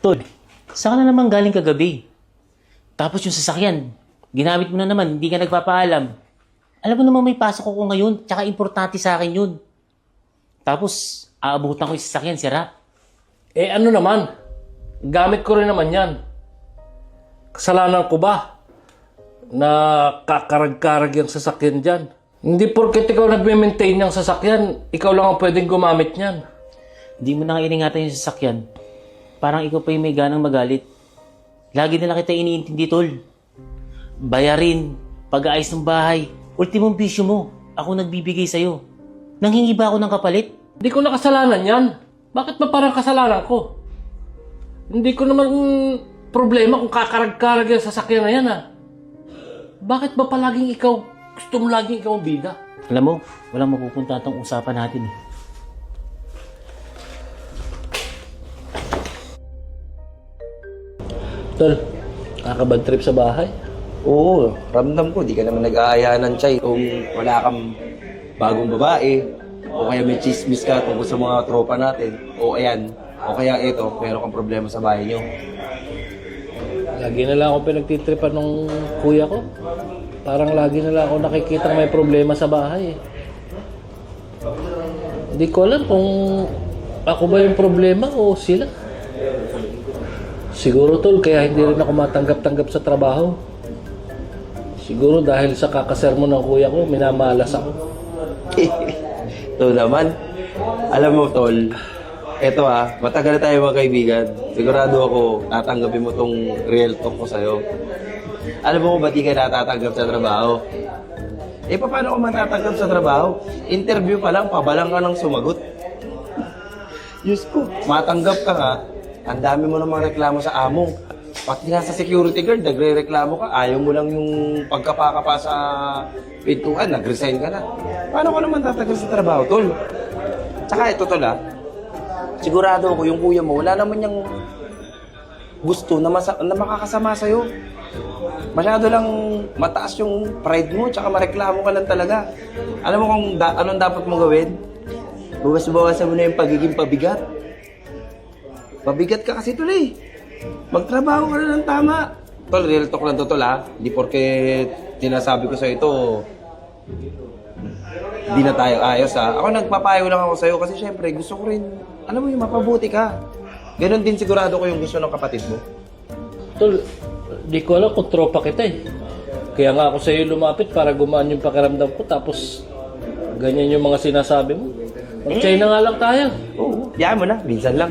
Tol, saan ka na naman galing kagabi? Tapos yung sasakyan, ginamit mo na naman, hindi ka nagpapaalam. Alam mo naman may pasok ako ngayon, tsaka importante sa akin yun. Tapos, aabutan ko yung sasakyan, sira. Eh ano naman? Gamit ko rin naman yan. Kasalanan ko ba na kakarag-karag yung sasakyan dyan? Hindi porket ikaw nagme-maintain ng sasakyan, ikaw lang ang pwedeng gumamit niyan. Hindi mo na nga iningatan yung sasakyan. Parang ikaw pa yung may ganang magalit. Lagi na lang kita iniintindi, tol. Bayarin, pag-aayos ng bahay, ultimong bisyo mo. Ako nagbibigay sa'yo. Nanghingi ba ako ng kapalit? Hindi ko na kasalanan yan. Bakit ba parang kasalanan ko? Hindi ko naman problema kung kakarag-karag yung sasakyan na yan, ha? Bakit ba palaging ikaw, gusto mo laging ikaw ang bida? Alam mo, walang mapupunta itong usapan natin eh. Tol, kakabad trip sa bahay. Oo, ramdam ko, di ka naman nag-aaya ng tsay. Kung wala kang bagong babae, o kaya may chismis ka tungkol sa mga tropa natin, o ayan, o kaya ito, meron kang problema sa bahay nyo. Lagi na lang ako pinagtitripan ng kuya ko. Parang lagi na lang ako nakikita may problema sa bahay. Hindi ko alam kung ako ba yung problema o sila. Siguro tol, kaya hindi rin ako matanggap-tanggap sa trabaho. Siguro dahil sa kakasermo ng kuya ko, minamalas ako. Ito naman, alam mo tol, eto matagal na tayo mga kaibigan. Sigurado ako, tatanggapin mo tong real talk ko sa'yo. Alam mo kung ba't di ka natatanggap sa trabaho? Eh, paano ko matatanggap sa trabaho? Interview pa lang, pabalang ka ng sumagot. Diyos ko, matanggap ka nga, ang dami mo namang reklamo sa amo. Pati nga sa security guard, nagre-reklamo ka, ayaw mo lang yung pagkapakapa sa pintuan, nag-resign ka na. Paano ka naman tatagal sa trabaho, tol? Tsaka ito, tol, sigurado ako, yung kuya mo, wala naman niyang gusto na makakasama sa'yo. Masyado lang mataas yung pride mo, tsaka mareklamo ka lang talaga. Alam mo kung anong dapat mo gawin? Bawas-bawasan mo na yung pagiging pabigat. Pabigat ka kasi tuloy. Magtrabaho ka na ng tama. Tol, real talk lang to, tol, Hindi porke tinasabi ko sa ito, hindi na tayo ayos, Ako nagpapayo lang ako sa'yo kasi syempre gusto ko rin, alam mo yung mapabuti ka. Ganon din sigurado ko yung gusto ng kapatid mo. Tol, di ko alam kung tropa kita eh. Kaya nga ako sa iyo lumapit para gumaan yung pakiramdam ko tapos ganyan yung mga sinasabi mo. Mag-China nga lang tayo. Oo, yaan mo na, minsan lang.